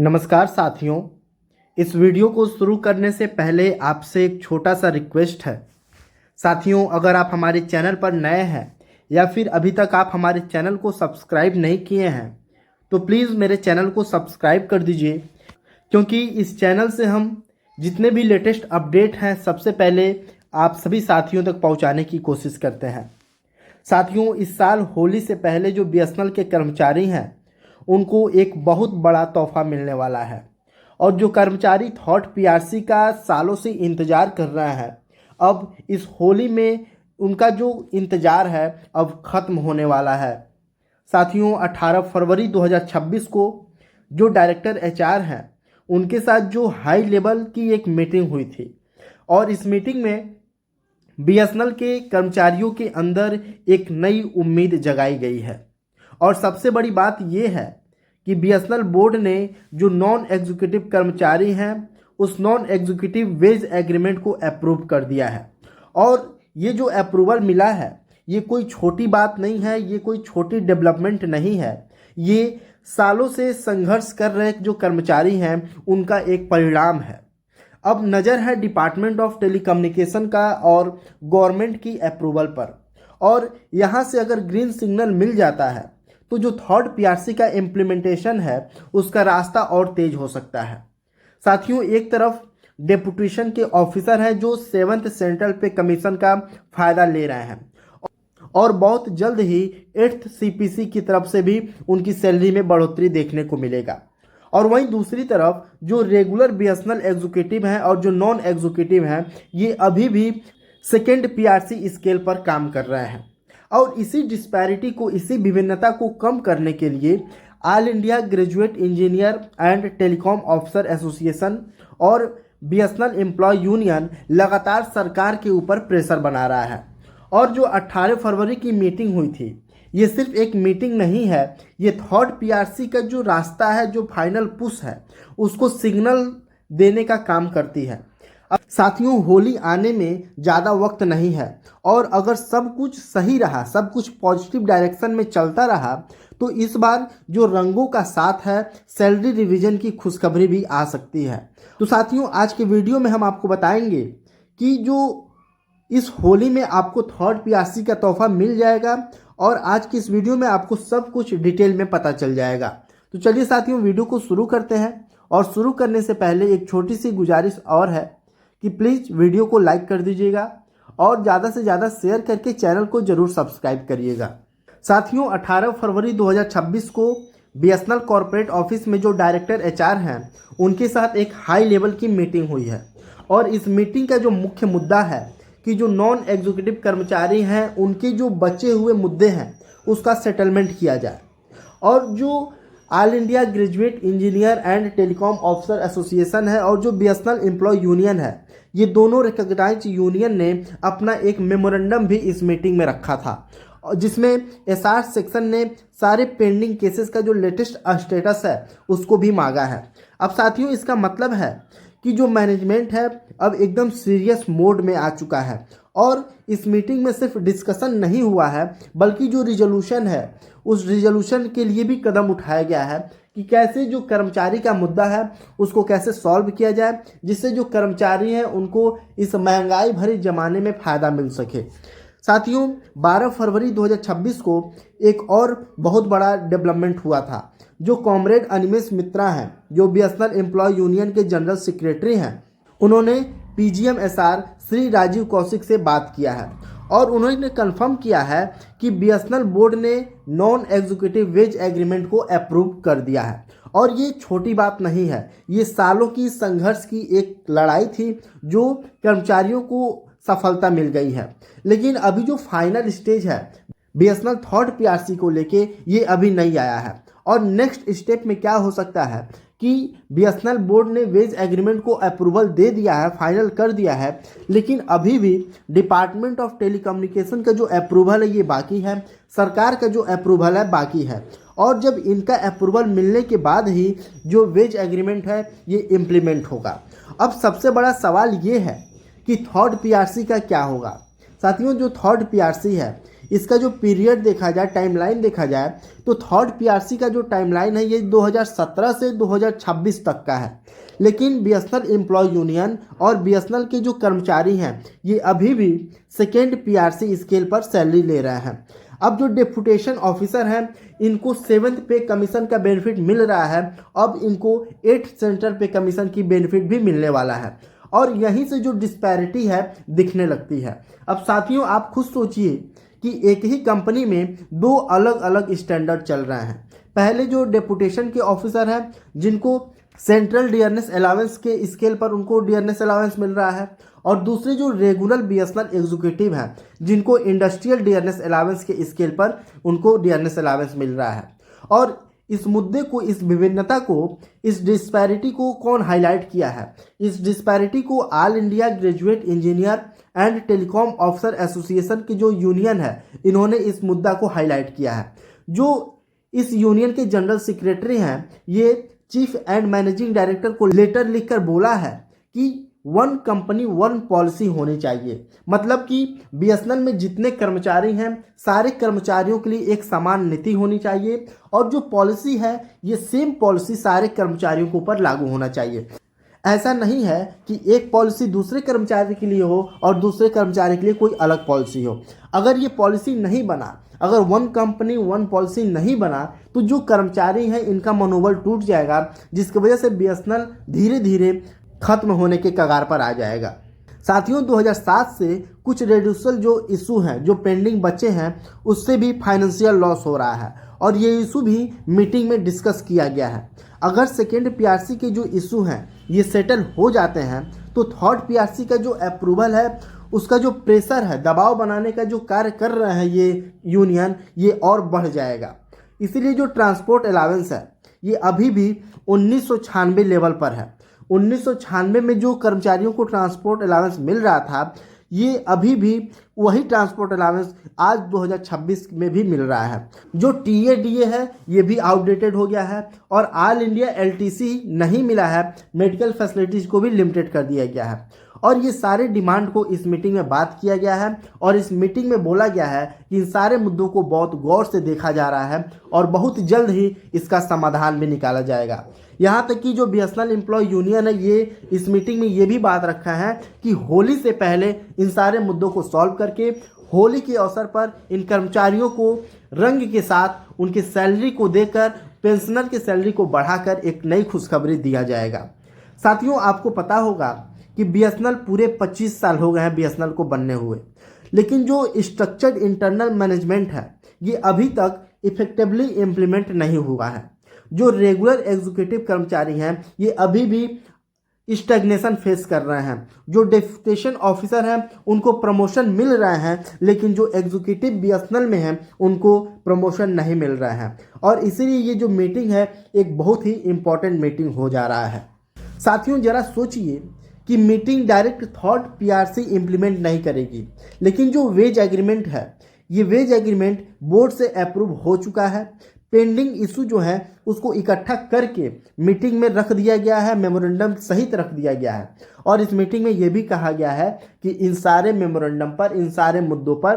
नमस्कार साथियों। इस वीडियो को शुरू करने से पहले आपसे एक छोटा सा रिक्वेस्ट है। साथियों, अगर आप हमारे चैनल पर नए हैं या फिर अभी तक आप हमारे चैनल को सब्सक्राइब नहीं किए हैं तो प्लीज़ मेरे चैनल को सब्सक्राइब कर दीजिए, क्योंकि इस चैनल से हम जितने भी लेटेस्ट अपडेट हैं सबसे पहले आप सभी साथियों तक पहुंचाने की कोशिश करते हैं। साथियों, इस साल होली से पहले जो बीएसएनएल के कर्मचारी हैं उनको एक बहुत बड़ा तोहफा मिलने वाला है, और जो कर्मचारी थर्ड पीआरसी का सालों से इंतज़ार कर रहे हैं, अब इस होली में उनका जो इंतज़ार है अब ख़त्म होने वाला है। साथियों, 18 फरवरी 2026 को जो डायरेक्टर एचआर हैं उनके साथ जो हाई लेवल की एक मीटिंग हुई थी, और इस मीटिंग में बीएसएनएल के कर्मचारियों के अंदर एक नई उम्मीद जगाई गई है। और सबसे बड़ी बात यह है कि बीएसएनएल बोर्ड ने जो नॉन एग्जीक्यूटिव कर्मचारी हैं उस नॉन एग्जीक्यूटिव वेज एग्रीमेंट को अप्रूव कर दिया है। और ये जो अप्रूवल मिला है ये कोई छोटी बात नहीं है, ये कोई छोटी डेवलपमेंट नहीं है, ये सालों से संघर्ष कर रहे जो कर्मचारी हैं उनका एक परिणाम है। अब नज़र है डिपार्टमेंट ऑफ टेलीकम्युनिकेशन का और गवर्नमेंट की अप्रूवल पर, और यहाँ से अगर ग्रीन सिग्नल मिल जाता है तो जो थर्ड पीआरसी का इम्प्लीमेंटेशन है उसका रास्ता और तेज हो सकता है। साथियों, एक तरफ डेपुटेशन के ऑफिसर हैं जो 7th सेंट्रल पे कमीशन का फ़ायदा ले रहे हैं, और बहुत जल्द ही 8th सीपीसी की तरफ से भी उनकी सैलरी में बढ़ोतरी देखने को मिलेगा। और वहीं दूसरी तरफ जो रेगुलर बीएसएनएल एग्जीक्यूटिव हैं और जो नॉन एग्जीक्यूटिव हैं ये अभी भी सेकेंड पीआरसी स्केल पर काम कर रहे हैं। और इसी डिस्पैरिटी को, इसी विभिन्नता को कम करने के लिए all India graduate engineer and telecom officer association और बीएसएनएल एम्प्लॉय यूनियन लगातार सरकार के ऊपर प्रेशर बना रहा है। और जो 18 फरवरी की मीटिंग हुई थी ये सिर्फ एक मीटिंग नहीं है, ये थर्ड पीआरसी का जो रास्ता है, जो फाइनल पुश है, उसको सिग्नल देने का काम करती है। अब साथियों, होली आने में ज़्यादा वक्त नहीं है, और अगर सब कुछ सही रहा, सब कुछ पॉजिटिव डायरेक्शन में चलता रहा तो इस बार जो रंगों का साथ है, सैलरी रिवीजन की खुशखबरी भी आ सकती है। तो साथियों, आज के वीडियो में हम आपको बताएंगे कि जो इस होली में आपको थर्ड पीआरसी का तोहफा मिल जाएगा, और आज की इस वीडियो में आपको सब कुछ डिटेल में पता चल जाएगा। तो चलिए साथियों, वीडियो को शुरू करते हैं। और शुरू करने से पहले एक छोटी सी गुजारिश और है कि प्लीज़ वीडियो को लाइक कर दीजिएगा और ज़्यादा से ज़्यादा शेयर करके चैनल को ज़रूर सब्सक्राइब करिएगा। साथियों, 18 फरवरी 2026 को बीएसएनएल कॉर्पोरेट ऑफिस में जो डायरेक्टर एचआर हैं उनके साथ एक हाई लेवल की मीटिंग हुई है, और इस मीटिंग का जो मुख्य मुद्दा है कि जो नॉन एग्जीक्यूटिव कर्मचारी हैं उनके जो बचे हुए मुद्दे हैं उसका सेटलमेंट किया जाए। और जो all India graduate engineer and telecom officer association है और जो बीएसएनएल एम्प्लॉय यूनियन है, ये दोनों रिकॉग्नाइज्ड यूनियन ने अपना एक मेमोरेंडम भी इस मीटिंग में रखा था, जिसमें एसआर सेक्शन ने सारे पेंडिंग केसेस का जो लेटेस्ट स्टेटस है उसको भी मांगा है। अब साथियों, इसका मतलब है कि जो मैनेजमेंट है अब एकदम सीरियस मोड में आ चुका है, और इस मीटिंग में सिर्फ डिस्कशन नहीं हुआ है बल्कि जो रिजोल्यूशन है उस रिजोल्यूशन के लिए भी कदम उठाया गया है कि कैसे जो कर्मचारी का मुद्दा है उसको कैसे सॉल्व किया जाए, जिससे जो कर्मचारी हैं उनको इस महंगाई भरे ज़माने में फ़ायदा मिल सके। साथियों, 12 फरवरी 2026 को एक और बहुत बड़ा डेवलपमेंट हुआ था। जो कॉमरेड अनिमेश मित्रा हैं, जो बीएसएनएल एम्प्लॉय यूनियन के जनरल सेक्रेटरी हैं, उन्होंने पीजीएम एसआर श्री राजीव कौशिक से बात किया है, और उन्होंने कंफर्म किया है कि बीएसएनएल बोर्ड ने नॉन एग्जीक्यूटिव वेज एग्रीमेंट को अप्रूव कर दिया है। और ये छोटी बात नहीं है, ये सालों की संघर्ष की एक लड़ाई थी जो कर्मचारियों को सफलता मिल गई है। लेकिन अभी जो फाइनल स्टेज है बीएसएनएल थर्ड पीआरसी को लेके ये अभी नहीं आया है, और नेक्स्ट स्टेप में क्या हो सकता है कि बीएसएनएल बोर्ड ने वेज एग्रीमेंट को अप्रूवल दे दिया है, फाइनल कर दिया है, लेकिन अभी भी डिपार्टमेंट ऑफ टेलीकम्युनिकेशन का जो अप्रूवल है ये बाकी है, सरकार का जो अप्रूवल है बाकी है। और जब इनका अप्रूवल मिलने के बाद ही जो वेज एग्रीमेंट है ये इम्प्लीमेंट होगा। अब सबसे बड़ा सवाल ये है कि थर्ड पीआरसी का क्या होगा। साथियों, जो थर्ड पीआरसी है इसका जो पीरियड देखा जाए, टाइमलाइन देखा जाए, तो थर्ड पीआरसी का जो टाइमलाइन है ये 2017 से 2026 तक का है। लेकिन बीएसएनएल एम्प्लॉय यूनियन और बीएसएनएल के जो कर्मचारी हैं ये अभी भी सेकेंड पीआरसी स्केल पर सैलरी ले रहे हैं। अब जो डेपुटेशन ऑफिसर हैं इनको 7th पे कमीशन का बेनिफिट मिल रहा है, अब इनको 8th सेंट्रल पे कमीशन की बेनिफिट भी मिलने वाला है और यहीं से जो डिस्पैरिटी है दिखने लगती है। अब साथियों आप खुद सोचिए कि एक ही कंपनी में दो अलग अलग स्टैंडर्ड चल रहे हैं। पहले जो डेपुटेशन के ऑफिसर हैं जिनको सेंट्रल डियरनेस अलाउंस के स्केल पर उनको डियरनेस अलाउंस मिल रहा है और दूसरे जो रेगुलर बीएसएनएल एग्जीक्यूटिव हैं जिनको इंडस्ट्रियल डियरनेस अलाउंस के स्केल पर उनको डियरनेस अलाउंस मिल रहा है। और इस मुद्दे को, इस विभिन्नता को, इस डिस्पैरिटी को कौन हाईलाइट किया है? इस डिस्पैरिटी को all India graduate engineer and telecom officer association की जो यूनियन है इन्होंने इस मुद्दा को हाईलाइट किया है। जो इस यूनियन के जनरल सेक्रेटरी हैं ये चीफ एंड मैनेजिंग डायरेक्टर को लेटर लिखकर बोला है कि वन कंपनी वन पॉलिसी होनी चाहिए। मतलब कि बीएसएनएल में जितने कर्मचारी हैं सारे कर्मचारियों के लिए एक समान नीति होनी चाहिए और जो पॉलिसी है ये सेम पॉलिसी सारे कर्मचारियों के ऊपर लागू होना चाहिए। ऐसा नहीं है कि एक पॉलिसी दूसरे कर्मचारी के लिए हो और दूसरे कर्मचारी के लिए कोई अलग पॉलिसी हो। अगर ये पॉलिसी नहीं बना, अगर वन कंपनी वन पॉलिसी नहीं बना तो जो कर्मचारी हैं इनका मनोबल टूट जाएगा, जिसकी वजह से बीएसएनएल धीरे धीरे खत्म होने के कगार पर आ जाएगा। साथियों 2007 से कुछ रेड्यूसल जो इशू हैं, जो पेंडिंग बचे हैं, उससे भी फाइनेंशियल लॉस हो रहा है और ये इशू भी मीटिंग में डिस्कस किया गया है। अगर सेकेंड पीआरसी के जो इशू हैं ये सेटल हो जाते हैं तो थर्ड पीआरसी का जो अप्रूवल है उसका जो प्रेशर है, दबाव बनाने का जो कार्य कर रहे हैं ये यूनियन, ये और बढ़ जाएगा। इसीलिए जो ट्रांसपोर्ट अलाउंस है ये अभी भी 1996 लेवल पर है। 1996 में जो कर्मचारियों को ट्रांसपोर्ट अलाउंस मिल रहा था ये अभी भी वही ट्रांसपोर्ट अलाउंस आज 2026 में भी मिल रहा है। जो टीएडीए है ये भी आउटडेटेड हो गया है और ऑल इंडिया एलटीसी नहीं मिला है, मेडिकल फैसिलिटीज़ को भी लिमिटेड कर दिया गया है। और ये सारे डिमांड को इस मीटिंग में बात किया गया है और इस मीटिंग में बोला गया है कि इन सारे मुद्दों को बहुत गौर से देखा जा रहा है और बहुत जल्द ही इसका समाधान भी निकाला जाएगा। यहाँ तक कि जो बीएसएनएल एम्प्लॉय यूनियन है ये इस मीटिंग में ये भी बात रखा है कि होली से पहले इन सारे मुद्दों को सॉल्व करके होली के अवसर पर इन कर्मचारियों को रंग के साथ उनकी सैलरी को देकर पेंशनर की सैलरी को बढ़ाकर एक नई खुशखबरी दिया जाएगा। साथियों आपको पता होगा कि बीएसएनएल पूरे 25 साल हो गए हैं बीएसएनएल को बनने हुए, लेकिन जो स्ट्रक्चर्ड इंटरनल मैनेजमेंट है ये अभी तक इफेक्टिवली इम्प्लीमेंट नहीं हुआ है। जो रेगुलर एग्जीक्यूटिव कर्मचारी हैं ये अभी भी स्टैग्नेशन फेस कर रहे हैं। जो डेपुटेशन ऑफिसर हैं उनको प्रमोशन मिल रहे हैं, लेकिन जो एग्जीक्यूटिव बीएसएनएल में हैं उनको प्रमोशन नहीं मिल रहा है और इसीलिए ये जो मीटिंग है एक बहुत ही इम्पॉर्टेंट मीटिंग हो जा रहा है। साथियों जरा सोचिए कि meeting direct third PRC implement नहीं करेगी, लेकिन जो वेज एग्रीमेंट है ये वेज एग्रीमेंट बोर्ड से अप्रूव हो चुका है। पेंडिंग इशू जो है उसको इकट्ठा करके मीटिंग में रख दिया गया है, मेमोरेंडम सहित रख दिया गया है और इस मीटिंग में ये भी कहा गया है कि इन सारे मेमोरेंडम पर, इन सारे मुद्दों पर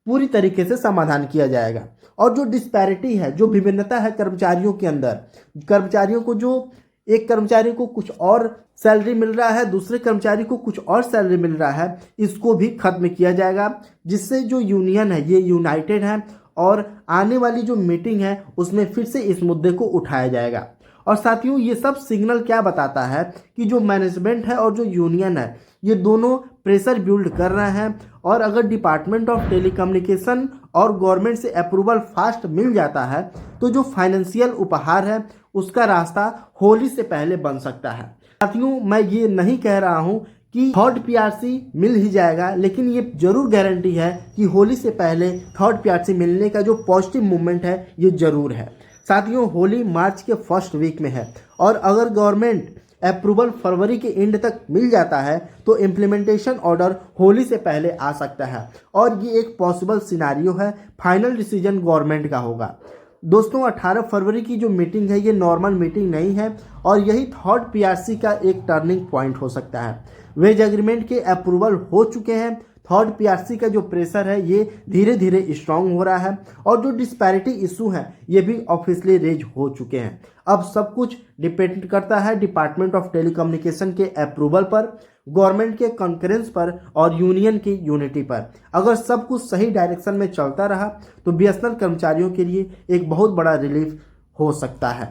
पूरी तरीके से समाधान किया जाएगा। और जो डिस्पैरिटी है, जो विभिन्नता है कर्मचारियों के अंदर, कर्मचारियों को जो एक कर्मचारी को कुछ और सैलरी मिल रहा है, दूसरे कर्मचारी को कुछ और सैलरी मिल रहा है, इसको भी खत्म किया जाएगा, जिससे जो यूनियन है ये यूनाइटेड है और आने वाली जो मीटिंग है उसमें फिर से इस मुद्दे को उठाया जाएगा। और साथियों ये सब सिग्नल क्या बताता है कि जो मैनेजमेंट है और जो यूनियन है ये दोनों प्रेशर बिल्ड कर रहे हैं और अगर डिपार्टमेंट ऑफ टेलीकम्युनिकेशन और गवर्नमेंट से अप्रूवल फास्ट मिल जाता है तो जो फाइनेंशियल उपहार है उसका रास्ता होली से पहले बन सकता है। साथियों मैं ये नहीं कह रहा हूँ कि थर्ड पीआरसी मिल ही जाएगा, लेकिन ये जरूर गारंटी है कि होली से पहले थर्ड पीआरसी मिलने का जो पॉजिटिव मूवमेंट है ये जरूर है। साथियों होली मार्च के फर्स्ट वीक में है और अगर गवर्नमेंट अप्रूवल फरवरी के एंड तक मिल जाता है तो इम्प्लीमेंटेशन ऑर्डर होली से पहले आ सकता है और ये एक पॉसिबल सिनारियो है। फाइनल डिसीजन गवर्नमेंट का होगा। दोस्तों 18 फरवरी की जो मीटिंग है ये नॉर्मल मीटिंग नहीं है और यही थर्ड पीआरसी का एक टर्निंग पॉइंट हो सकता है। वेज एग्रीमेंट के अप्रूवल हो चुके हैं थर्ड पीआरसी का जो प्रेशर है ये धीरे धीरे स्ट्रांग हो रहा है और जो डिस्पैरिटी इशू हैं ये भी ऑफिशियली रेज हो चुके हैं। अब सब कुछ डिपेंड करता है डिपार्टमेंट ऑफ टेलीकम्युनिकेशन के अप्रूवल पर, गवर्नमेंट के कंकरेंस पर और यूनियन की यूनिटी पर। अगर सब कुछ सही डायरेक्शन में चलता रहा तो बीएसएनएल कर्मचारियों के लिए एक बहुत बड़ा रिलीफ हो सकता है।